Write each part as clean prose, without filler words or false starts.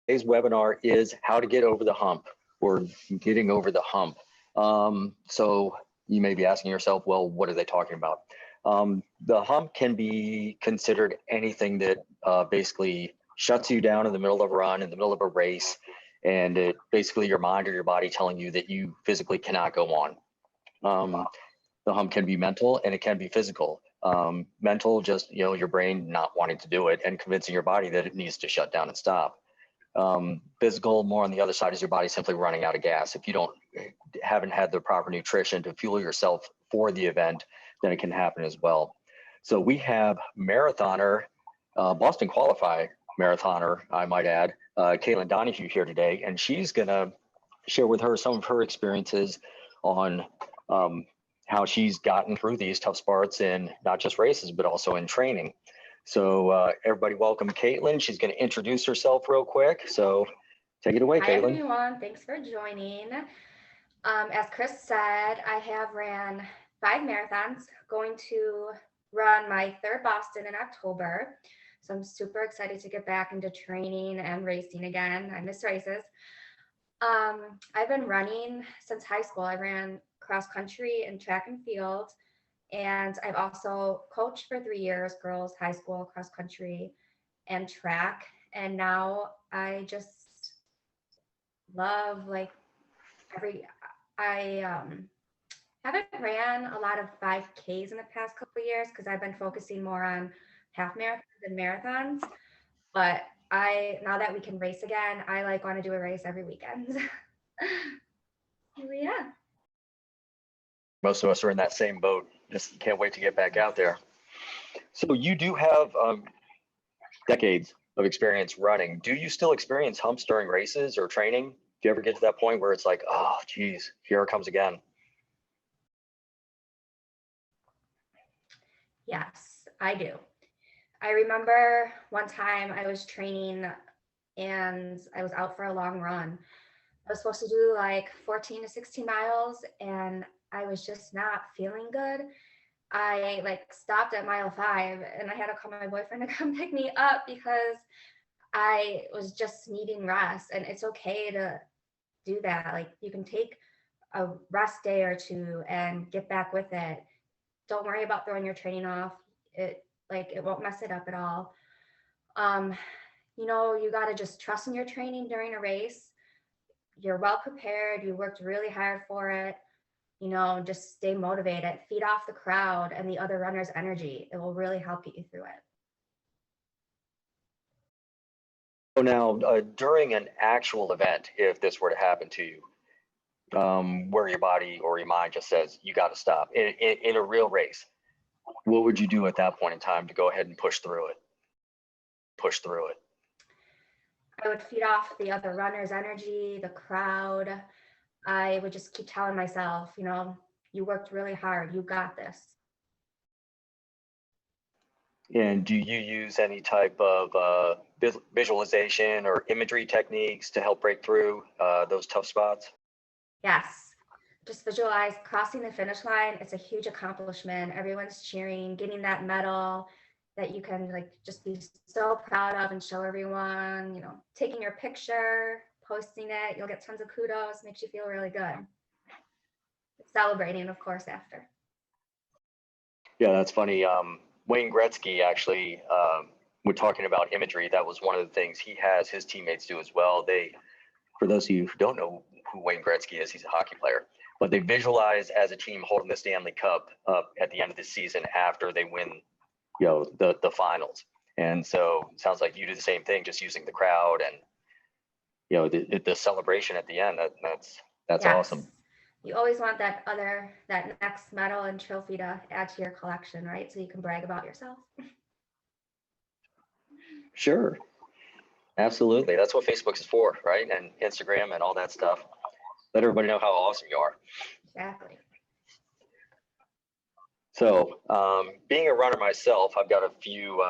Today's webinar is how to get over the hump, or getting over the hump. So you may be asking yourself, well, what are they talking about? The hump can be considered anything that basically shuts you down in the middle of a run, in the middle of a race, and it basically your mind or your body telling you that you physically cannot go on. The hump can be mental and it can be physical. Mental, just your brain not wanting to do it and convincing your body that it needs to shut down and stop. Physical, more on the other side, is your body simply running out of gas. If you haven't had the proper nutrition to fuel yourself for the event, then it can happen as well. So we have marathoner, Boston qualified marathoner, I might add, Caitlin Donahue here today, and she's gonna share with her some of her experiences on how she's gotten through these tough parts in not just races, but also in training. So everybody welcome Caitlin. She's going to introduce herself real quick. So take it away, Hi, Caitlin. everyone. Thanks for joining. As Chris said, I have ran 5 marathons, going to run my 3rd Boston in October. So I'm super excited to get back into training and racing again. I miss races. I've been running since high school. I ran cross country and track and field. And I've also coached for 3 years, girls, high school, cross country, and track. And now I just love I haven't ran a lot of 5Ks in the past couple of years because I've been focusing more on half marathons and marathons. But now that we can race again, I want to do a race every weekend. Yeah. Most of us are in that same boat. Just can't wait to get back out there. So you do have decades of experience running. Do you still experience humps during races or training? Do you ever get to that point where it's like, oh, geez, here it comes again? Yes, I do. I remember one time I was training and I was out for a long run. I was supposed to do like 14 to 16 miles and I was just not feeling good. I stopped at mile 5 and I had to call my boyfriend to come pick me up because I was just needing rest. And it's okay to do that. You can take a rest day or 2 and get back with it. Don't worry about throwing your training off. It won't mess it up at all. You got to just trust in your training during a race. You're well prepared. You worked really hard for it. Just stay motivated, feed off the crowd and the other runners' energy. It will really help get you through it. So now, during an actual event, if this were to happen to you, where your body or your mind just says, you got to stop in a real race, what would you do at that point in time to go ahead and push through it? I would feed off the other runners' energy, the crowd. I would just keep telling myself, you worked really hard. You got this. And do you use any type of visualization or imagery techniques to help break through those tough spots? Yes. Just visualize crossing the finish line. It's a huge accomplishment. Everyone's cheering, getting that medal that you can just be so proud of and show everyone, taking your picture, posting it. You'll get tons of kudos, makes you feel really good. Celebrating, of course, after. Yeah, that's funny. Wayne Gretzky actually, we're talking about imagery. That was one of the things he has his teammates do as well. For those of you who don't know who Wayne Gretzky is, he's a hockey player, but they visualize as a team holding the Stanley Cup up at the end of the season after they win, the finals. And so it sounds like you do the same thing, just using the crowd and the celebration at the end. That's yes. Awesome. You always want that next medal and trophy to add to your collection, right? So you can brag about yourself. Sure. Absolutely. That's what Facebook is for, right? And Instagram and all that stuff. Let everybody know how awesome you are. Exactly. So being a runner myself, I've got a few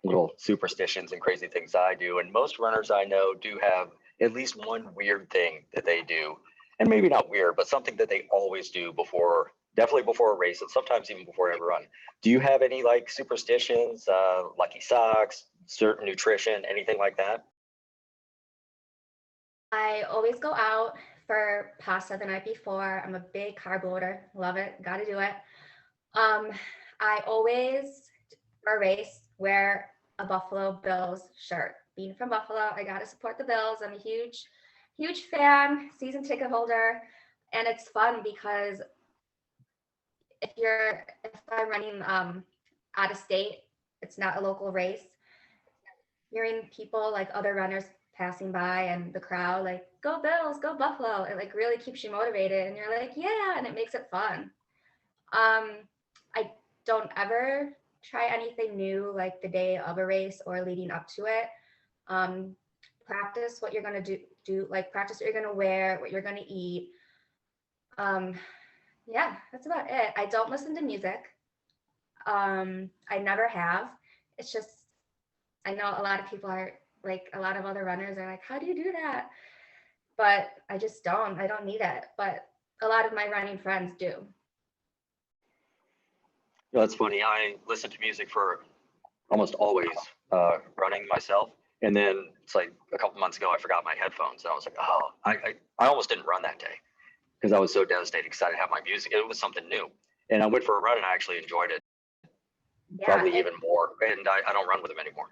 little superstitions and crazy things I do. And most runners I know do have at least one weird thing that they do. And maybe not weird, but something that they always do definitely before a race and sometimes even before every run. Do you have any superstitions, lucky socks, certain nutrition, anything like that? I always go out for pasta the night before. I'm a big carb loader. Love it. Got to do it. Um, I always, for a race, wear a Buffalo Bills shirt. Being from Buffalo, I got to support the Bills. I'm a huge fan, season ticket holder. And it's fun because if I'm running out of state, it's not a local race. Hearing people like other runners passing by and the crowd like go Bills, go Buffalo, it like really keeps you motivated and you're like, yeah, and it makes it fun. I don't ever try anything new like the day of a race or leading up to it. Practice what you're going to do like practice what you're going to wear, what you're going to eat. Yeah, that's about it. I don't listen to music. I never have. It's just, I know a lot of people are like, a lot of other runners are like, how do you do that? But I just don't. I don't need it. But a lot of my running friends do. That's funny. I listen to music for almost always running myself. And then it's like a couple months ago, I forgot my headphones. And I was like, oh, I almost didn't run that day because I was so devastated because I didn't have my music. It was something new. And I went for a run and I actually enjoyed it probably even more. And I don't run with them anymore.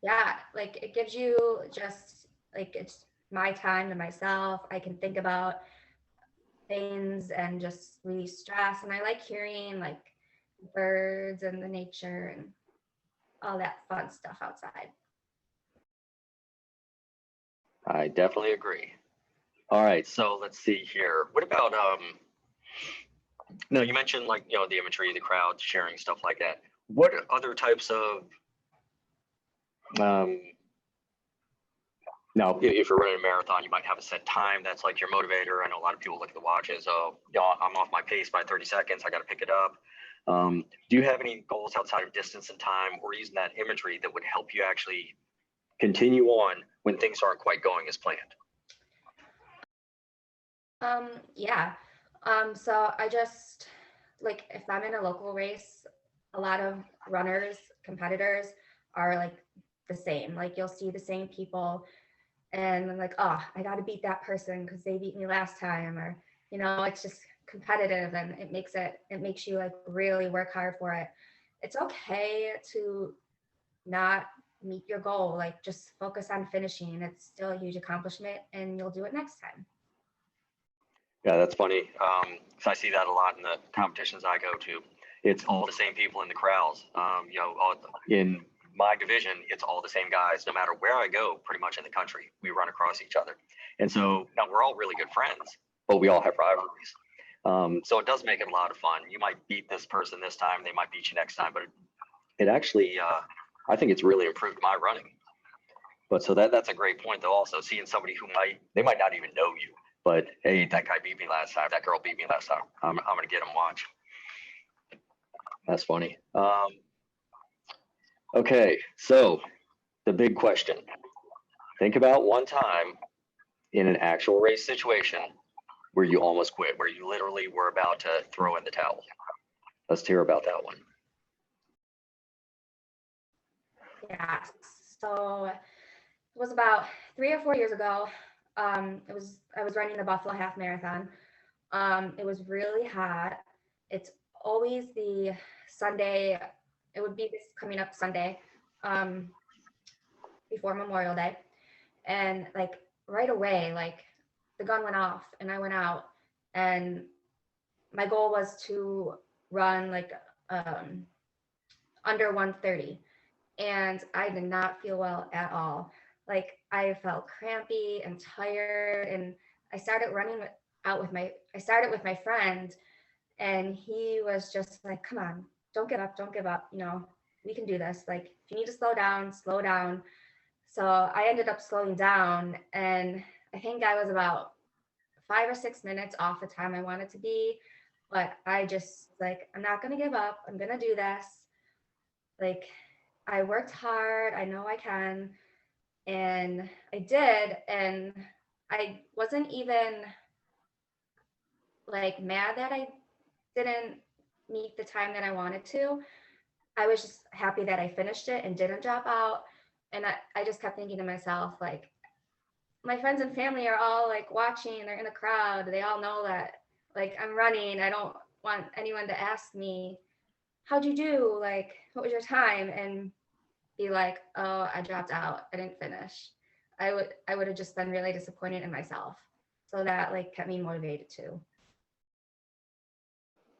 Yeah, like it gives you just like it's my time to myself. I can think about things and just release stress. And I like hearing like birds and the nature and all that fun stuff outside. I definitely agree. All right, so let's see here. What about no, you mentioned like, you know, the imagery, the crowd sharing stuff like that. What other types of now, if you're running a marathon, you might have a set time that's like your motivator. I know a lot of people look at the watches. Oh, you know, I'm off my pace by 30 seconds. I got to pick it up. Do you have any goals outside of distance and time, or using that imagery that would help you actually continue on when things aren't quite going as planned? Yeah. So I just like if I'm in a local race, a lot of runners, competitors are like the same. Like you'll see the same people and I'm like, oh, I got to beat that person because they beat me last time, or you know, it's just competitive and it makes you like really work hard for it. It's okay to not meet your goal, like just focus on finishing. It's still a huge accomplishment and you'll do it next time. Yeah, that's funny. So I see that a lot in the competitions I go to. It's all the same people in the crowds. You know, in my division, it's all the same guys. No matter where I go, pretty much in the country, we run across each other. And so now we're all really good friends, but we all have rivalries. So it does make it a lot of fun. You might beat this person this time, they might beat you next time, but it actually, I think it's really improved my running. But so that's a great point, though. Also, seeing somebody who they might not even know you, but hey, that guy beat me last time. That girl beat me last time. I'm gonna get him watch. That's funny. Okay, so the big question. Think about one time in an actual race situation where you almost quit, where you literally were about to throw in the towel. Let's hear about that one. Yeah. So it was about 3 or 4 years ago. I was running the Buffalo Half Marathon. It was really hot. It's always the Sunday. It would be this coming up Sunday, before Memorial Day, and like right away, like the gun went off, and I went out, and my goal was to run like under 130, and I did not feel well at all. Like I felt crampy and tired, and I started I started with my friend, and he was just like, come on, don't give up, you know, we can do this. Like if you need to slow down, slow down. So I ended up slowing down, and I think I was about 5 or 6 minutes off the time I wanted to be, but I just like, I'm not going to give up. I'm going to do this. Like I worked hard. I know I can. And I did. And I wasn't even like mad that I didn't meet the time that I wanted to. I was just happy that I finished it and didn't drop out. And I just kept thinking to myself, like, my friends and family are all like watching, they're in the crowd. They all know that like I'm running. I don't want anyone to ask me, how'd you do? Like, what was your time? And be like, oh, I dropped out. I didn't finish. I would have just been really disappointed in myself. So that like kept me motivated too.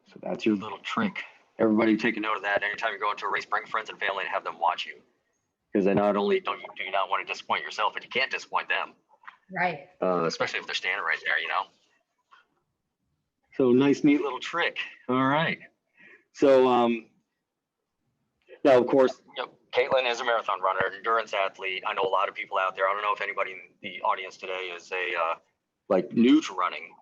So that's your little trick. Everybody take a note of that. Anytime you go into a race, bring friends and family and have them watch you. Because then not only do you not want to disappoint yourself, but you can't disappoint them. Right. Especially if they're standing right there, you know. So nice, neat little trick. All right. So now, of course, you know, Caitlin is a marathon runner, endurance athlete. I know a lot of people out there. I don't know if anybody in the audience today is like new to running,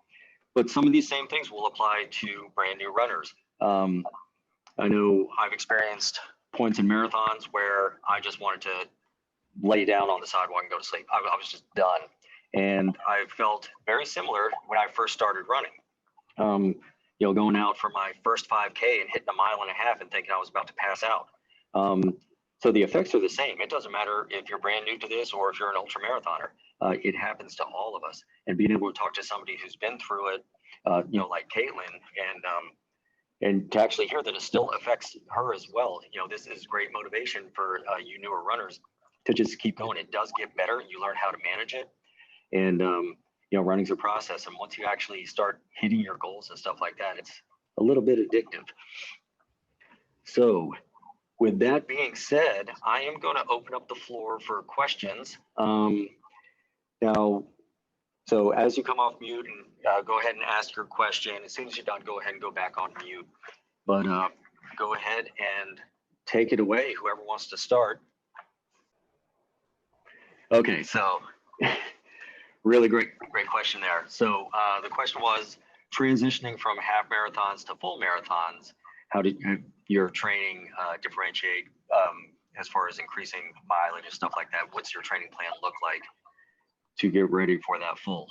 but some of these same things will apply to brand new runners. I know I've experienced points in marathons where I just wanted to lay down on the sidewalk and go to sleep. I was just done. And I felt very similar when I first started running. You know, going out for my first 5K and hitting a mile and a half and thinking I was about to pass out. So the effects are the same. It doesn't matter if you're brand new to this or if you're an ultra marathoner. It happens to all of us. And being able to talk to somebody who's been through it, you know, like Caitlin, and to actually hear that it still affects her as well. You know, this is great motivation for you newer runners to just keep going. It does get better. You learn how to manage it. And, you know, running's a process. And once you actually start hitting your goals and stuff like that, it's a little bit addictive. So with that being said, I am going to open up the floor for questions. Now, so as you come off mute and go ahead and ask your question. As soon as you're done, go ahead and go back on mute. But go ahead and take it away, whoever wants to start. Okay, so really great question there. So the question was transitioning from half marathons to full marathons. How did your training differentiate as far as increasing mileage and stuff like that? What's your training plan look like to get ready for that full?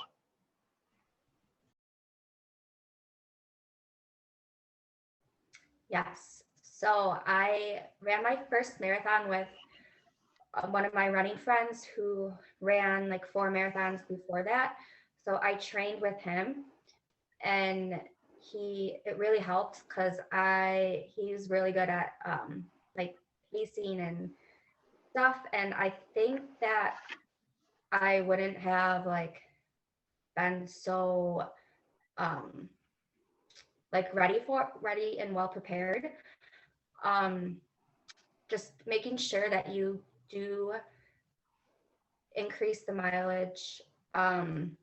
Yes. So I ran my first marathon with one of my running friends who ran like 4 marathons before that. So I trained with him, and it really helped because he's really good at like pacing and stuff. And I think that I wouldn't have like been so like ready and well prepared. Just making sure that you do increase the mileage, nothing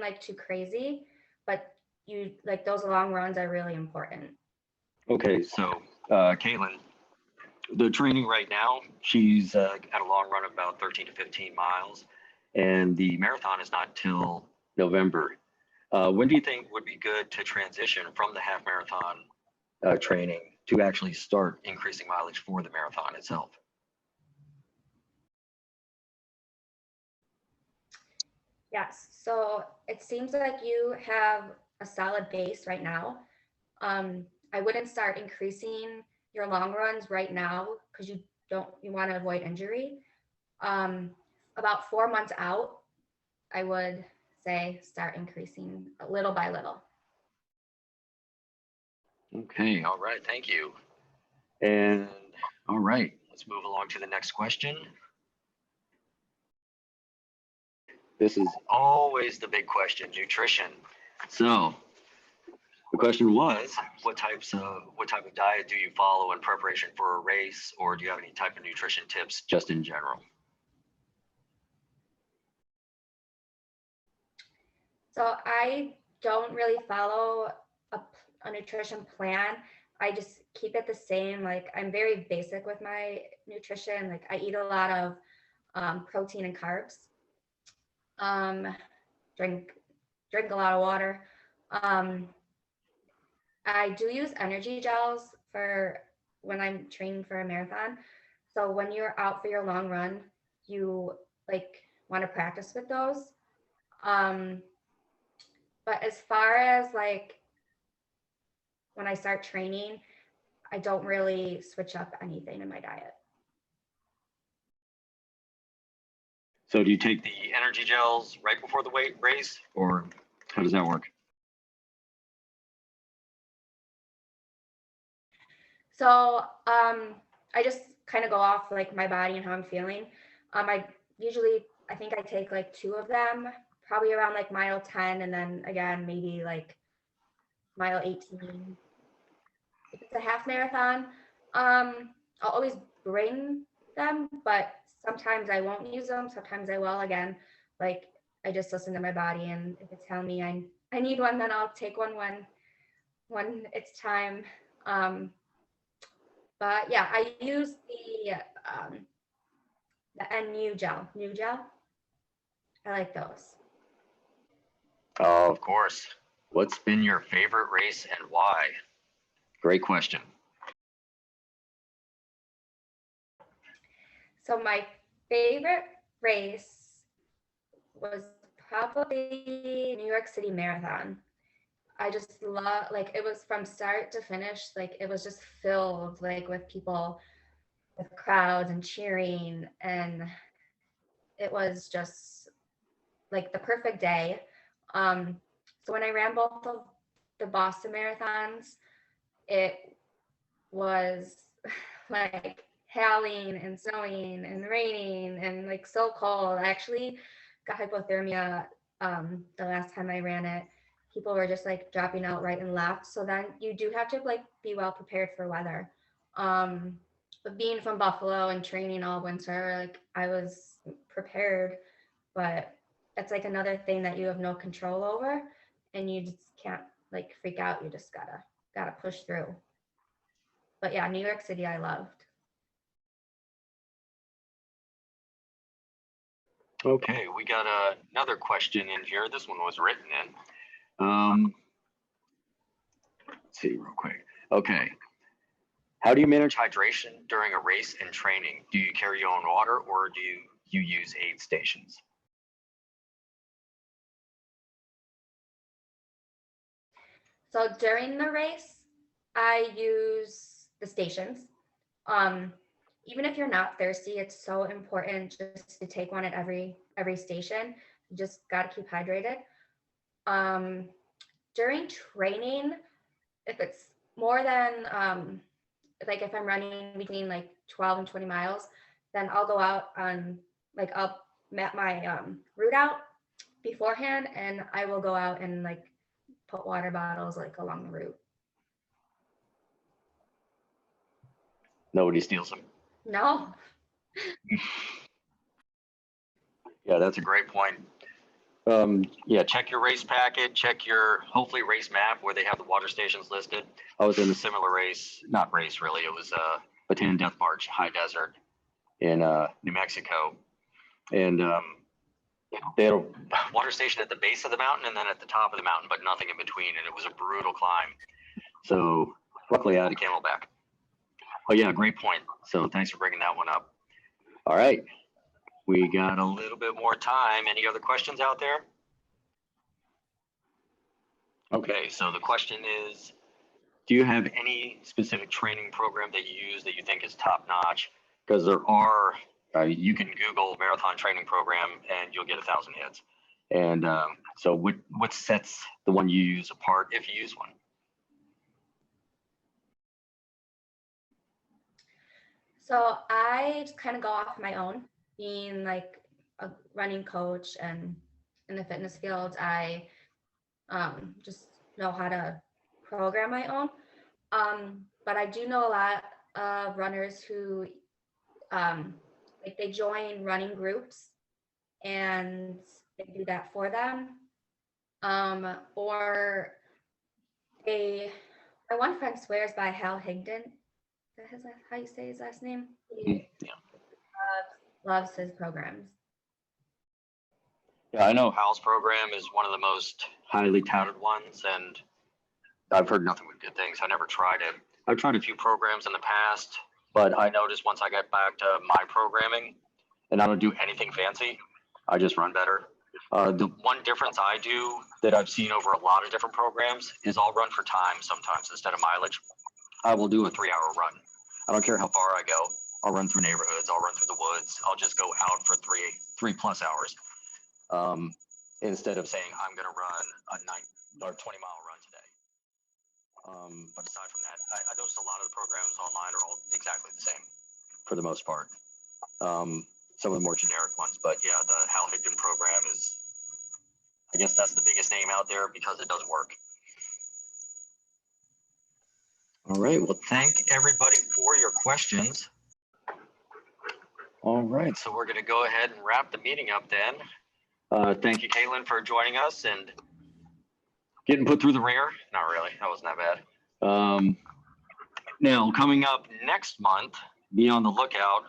like too crazy, but you like those long runs are really important. Okay, so Caitlin, the training right now, she's at a long run of about 13 to 15 miles, and the marathon is not till November. When do you think would be good to transition from the half marathon training to actually start increasing mileage for the marathon itself? Yes, so it seems like you have a solid base right now. I wouldn't start increasing your long runs right now because you want to avoid injury. About 4 months out, I would say start increasing little by little. Okay, all right, thank you. And all right, let's move along to the next question. This is always the big question, nutrition. So the question was, what type of diet do you follow in preparation for a race, or do you have any type of nutrition tips just in general? So I don't really follow a nutrition plan. I just keep it the same. Like I'm very basic with my nutrition. Like I eat a lot of protein and carbs. Drink a lot of water. I do use energy gels for when I'm training for a marathon. So when you're out for your long run, you like want to practice with those. But as far as like when I start training, I don't really switch up anything in my diet. So do you take the energy gels right before the race, or how does that work? So I just kind of go off like my body and how I'm feeling. I think I take like 2 of them, probably around like mile 10, and then again maybe like mile 18. If it's a half marathon, I'll always bring them, but sometimes I won't use them. Sometimes I will. Again, like I just listen to my body, and if it's telling me I need one, then I'll take one when it's time. But yeah, I use the NU gel. New gel. I like those. Oh, of course. What's been your favorite race and why? Great question. So my favorite race was probably New York City Marathon. I just love, like, it was from start to finish, like it was just filled like with people, with crowds and cheering, and it was just like the perfect day. So when I ran both of the Boston marathons, it was like hailing and snowing and raining and like so cold. I actually got hypothermia the last time I ran it. People were just like dropping out right and left. So then you do have to like be well prepared for weather. But being from Buffalo and training all winter, like I was prepared, but that's like another thing that you have no control over, and you just can't like freak out. You just gotta push through. But yeah, New York City I loved. Okay, we got another question in here. This one was written in. Let's see real quick. Okay. How do you manage hydration during a race and training? Do you carry your own water or do you use aid stations? So during the race, I use the stations. Um, Even if you're not thirsty, it's so important just to take one at every station. You just got to keep hydrated. Um, During training, if it's more than like if I'm running between like 12 and 20 miles, then I'll go out on like I'll map my route out beforehand, and I will go out and like put water bottles like along the route. Nobody steals them. No. Yeah, that's a great point. Yeah, check your race packet, check your hopefully race map where they have the water stations listed. I was in a similar race, not race really, it was Bataan Death March, high desert in New Mexico. And they had a water station at the base of the mountain and then at the top of the mountain, but nothing in between. And it was a brutal climb. So luckily I had a Camelback. Oh yeah, great point. So thanks for bringing that one up. All right, we got a little bit more time. Any other questions out there? Okay, so the question is, do you have any specific training program that you use that you think is top notch? Because there are, you can Google marathon training program and you'll get 1,000 hits. And so what sets the one you use apart if you use one? So I just kind of go off my own, being like a running coach and in the fitness field. I just know how to program my own. But I do know a lot of runners who like they join running groups and they do that for them. Or they, my one friend swears by Hal Higdon. Is that how you say his last name? He Yeah. loves his programs. Yeah, I know Hal's program is one of the most highly touted ones, and I've heard nothing but good things. I never tried it. I've tried a few programs in the past, but I noticed once I got back to my programming, and I don't do anything fancy, I just run better. The one difference I do that I've seen over a lot of different programs is I'll run for time sometimes instead of mileage. I will do a 3-hour run. I don't care how far I go. I'll run through neighborhoods. I'll run through the woods. I'll just go out for 3+ hours, instead of saying I'm going to run a 9 or 20-mile run today. But aside from that, I noticed a lot of the programs online are all exactly the same for the most part. Some of the more generic ones, but yeah, the Hal Higdon program is, I guess that's the biggest name out there because it does work. All right, well, thank everybody for your questions. All right, so we're going to go ahead and wrap the meeting up then. Thank you, Caitlin, for joining us and getting put through the ringer. Not really, that wasn't that bad. Now, coming up next month, be on the lookout.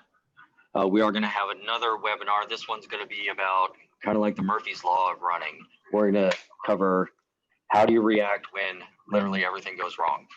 We are going to have another webinar. This one's going to be about kind of like the Murphy's Law of running. We're going to cover how do you react when literally everything goes wrong.